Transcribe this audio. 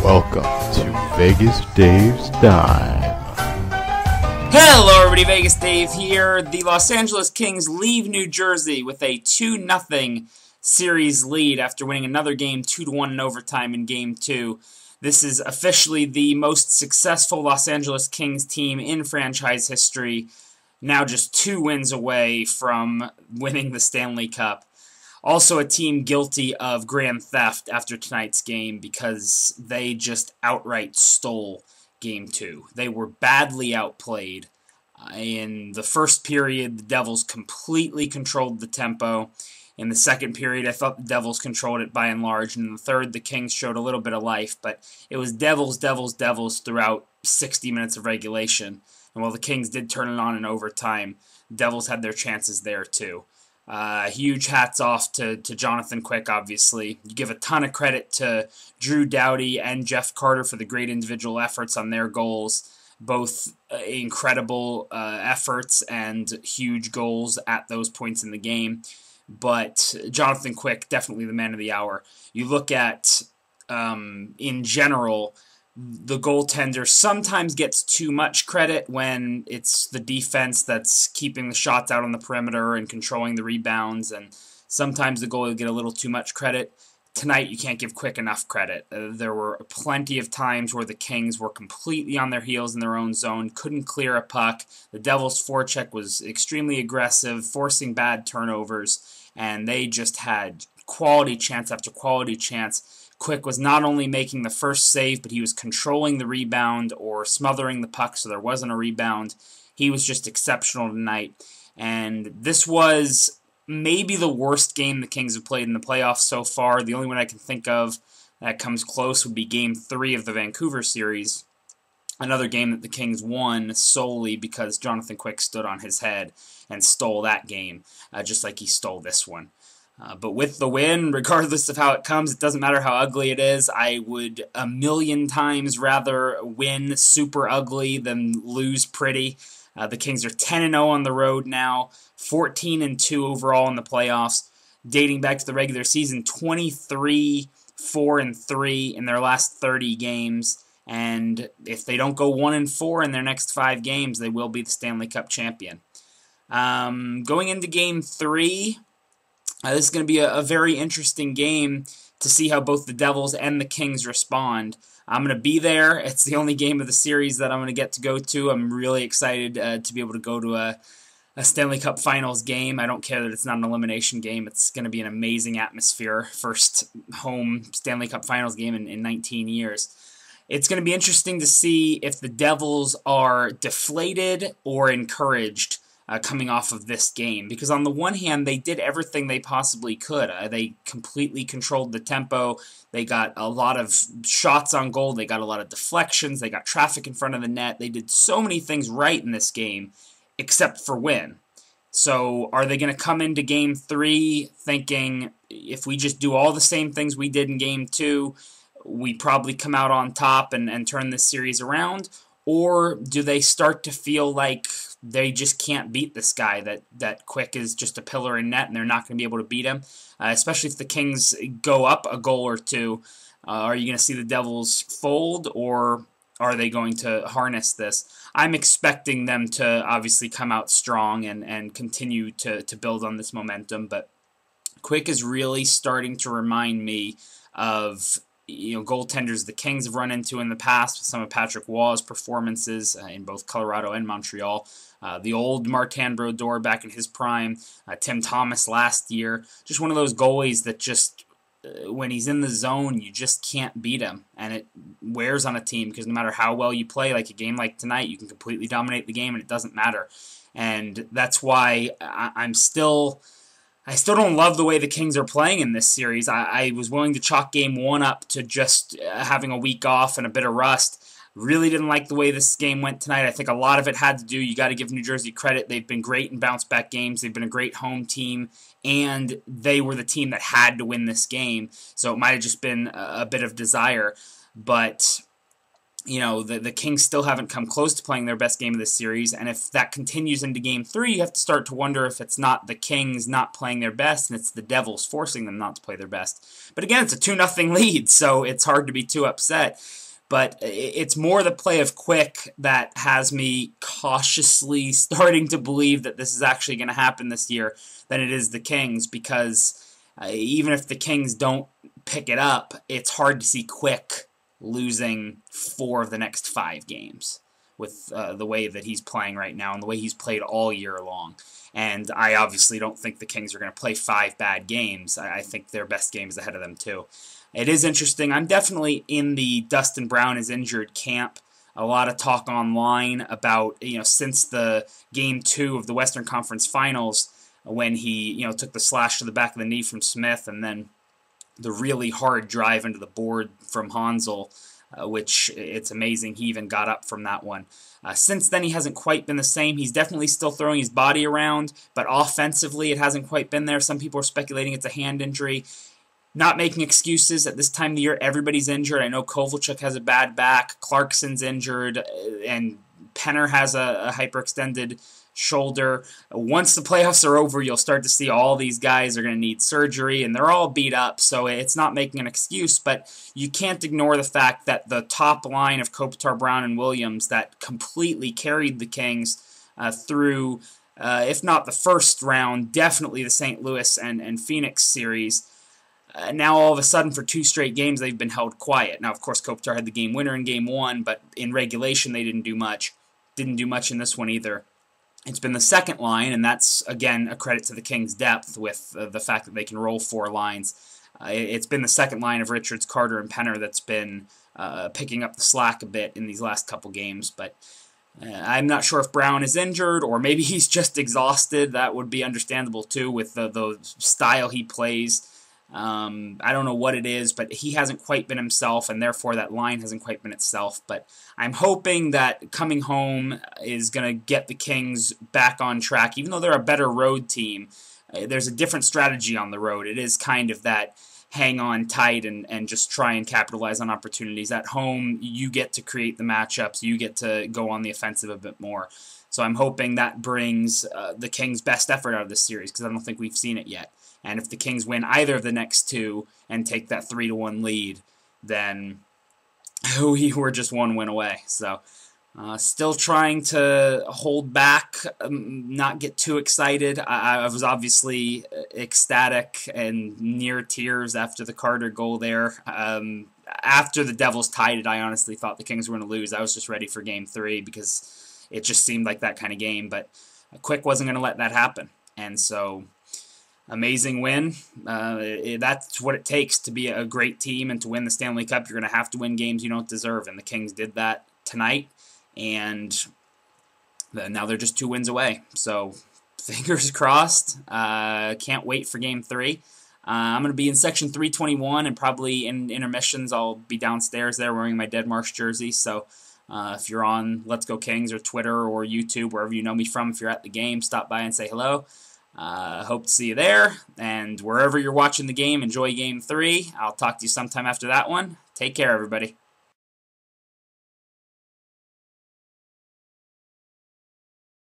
Welcome to Vegas Dave's Dime. Hello everybody, Vegas Dave here. The Los Angeles Kings leave New Jersey with a 2-0 series lead after winning another game 2-1 in overtime in Game 2. This is officially the most successful Los Angeles Kings team in franchise history, now just 2 wins away from winning the Stanley Cup. Also a team guilty of grand theft after tonight's game because they just outright stole Game 2. They were badly outplayed. In the first period, the Devils completely controlled the tempo. In the second period, I thought the Devils controlled it by and large. And in the third, the Kings showed a little bit of life. But it was Devils, Devils, Devils throughout 60 minutes of regulation. And while the Kings did turn it on in overtime, the Devils had their chances there too. Huge hats off to Jonathan Quick, obviously. You give a ton of credit to Drew Doughty and Jeff Carter for the great individual efforts on their goals. Both incredible efforts and huge goals at those points in the game. But Jonathan Quick, definitely the man of the hour. You look at, in general, the goaltender sometimes gets too much credit when it's the defense that's keeping the shots out on the perimeter and controlling the rebounds, and sometimes the goalie will get a little too much credit. Tonight, you can't give Quick enough credit. There were plenty of times where the Kings were completely on their heels in their own zone, couldn't clear a puck. The Devils' forecheck was extremely aggressive, forcing bad turnovers, and they just had quality chance after quality chance. Quick was not only making the first save, but he was controlling the rebound or smothering the puck so there wasn't a rebound. He was just exceptional tonight. And this was maybe the worst game the Kings have played in the playoffs so far. The only one I can think of that comes close would be Game 3 of the Vancouver series. Another game that the Kings won solely because Jonathan Quick stood on his head and stole that game, just like he stole this one. But with the win, regardless of how it comes, it doesn't matter how ugly it is. I would a million times rather win super ugly than lose pretty. The Kings are 10-0 on the road now, 14-2 overall in the playoffs. Dating back to the regular season, 23-4-3 in their last 30 games. And if they don't go 1-4 in their next 5 games, they will be the Stanley Cup champion. Going into Game 3... this is going to be a very interesting game to see how both the Devils and the Kings respond. I'm going to be there. It's the only game of the series that I'm going to get to go to. I'm really excited to be able to go to a Stanley Cup Finals game. I don't care that it's not an elimination game. It's going to be an amazing atmosphere. First home Stanley Cup Finals game in 19 years. It's going to be interesting to see if the Devils are deflated or encouraged coming off of this game, because on the one hand, they did everything they possibly could. They completely controlled the tempo. They got a lot of shots on goal. They got a lot of deflections. They got traffic in front of the net. They did so many things right in this game, except for win. So are they going to come into Game 3 thinking, if we just do all the same things we did in Game 2, we probably come out on top and turn this series around? Or do they start to feel like they just can't beat this guy, that Quick is just a pillar in net and they're not going to be able to beat him? Especially if the Kings go up a goal or two, are you going to see the Devils fold, or are they going to harness this? I'm expecting them to obviously come out strong and continue to build on this momentum, but Quick is really starting to remind me of goaltenders the Kings have run into in the past with some of Patrick Waugh's performances in both Colorado and Montreal. The old Martin Brodeur back in his prime, Tim Thomas last year. Just one of those goalies that just, when he's in the zone, you just can't beat him. And it wears on a team because no matter how well you play, like a game like tonight, you can completely dominate the game and it doesn't matter. And that's why I still don't love the way the Kings are playing in this series. I was willing to chalk Game 1 up to just having a week off and a bit of rust. Really didn't like the way this game went tonight. I think a lot of it had to do, you got to give New Jersey credit. They've been great in bounce-back games. They've been a great home team, and they were the team that had to win this game. So it might have just been a bit of desire. But the Kings still haven't come close to playing their best game of this series, and if that continues into Game 3, you have to start to wonder if it's not the Kings not playing their best, and it's the Devils forcing them not to play their best. But again, it's a 2-0 lead, so it's hard to be too upset. But it's more the play of Quick that has me cautiously starting to believe that this is actually going to happen this year than it is the Kings, because even if the Kings don't pick it up, it's hard to see Quick losing 4 of the next 5 games with the way that he's playing right now and the way he's played all year long. And I obviously don't think the Kings are going to play 5 bad games. I think their best game is ahead of them too. It is interesting. I'm definitely in the Dustin Brown is injured camp. A lot of talk online about, since the Game 2 of the Western Conference Finals, when he, took the slash to the back of the knee from Smith, and then the really hard drive into the board from Hansel, which it's amazing he even got up from that one. Since then, he hasn't quite been the same. He's definitely still throwing his body around, but offensively, it hasn't quite been there. Some people are speculating it's a hand injury. Not making excuses. At this time of the year, everybody's injured. I know Kovalchuk has a bad back, Clarkson's injured, and Penner has a hyperextended shoulder. Once the playoffs are over, you'll start to see all these guys are going to need surgery, and they're all beat up, so it's not making an excuse, but you can't ignore the fact that the top line of Kopitar, Brown, and Williams that completely carried the Kings through, if not the first round, definitely the St. Louis and Phoenix series. Now, all of a sudden, for 2 straight games, they've been held quiet. Now, of course, Kopitar had the game winner in Game 1, but in regulation, they didn't do much. Didn't do much in this one either. It's been the second line, and that's, again, a credit to the Kings' depth with the fact that they can roll 4 lines. It's been the second line of Richards, Carter, and Penner that's been picking up the slack a bit in these last couple games, but I'm not sure if Brown is injured, or maybe he's just exhausted. That would be understandable, too, with the style he plays. I don't know what it is, but he hasn't quite been himself, and therefore that line hasn't quite been itself. But I'm hoping that coming home is going to get the Kings back on track. Even though they're a better road team, there's a different strategy on the road. It is kind of that hang on tight and just try and capitalize on opportunities. At home, you get to create the matchups. You get to go on the offensive a bit more. So I'm hoping that brings the Kings' best effort out of this series, because I don't think we've seen it yet. And if the Kings win either of the next 2 and take that 3-1 lead, then we were just 1 win away. So still trying to hold back, not get too excited. I was obviously ecstatic and near tears after the Carter goal there. After the Devils tied it, I honestly thought the Kings were going to lose. I was just ready for Game 3 because it just seemed like that kind of game. But Quick wasn't going to let that happen. And so, amazing win. That's what it takes to be a great team and to win the Stanley Cup. You're going to have to win games you don't deserve, and the Kings did that tonight, and now they're just 2 wins away. So fingers crossed. Can't wait for Game 3. I'm going to be in Section 321, and probably in intermissions I'll be downstairs there wearing my Dead Marsh jersey. So if you're on Let's Go Kings or Twitter or YouTube, wherever you know me from, if you're at the game, stop by and say hello. Hope to see you there, and wherever you're watching the game, enjoy Game 3. I'll talk to you sometime after that one. Take care, everybody.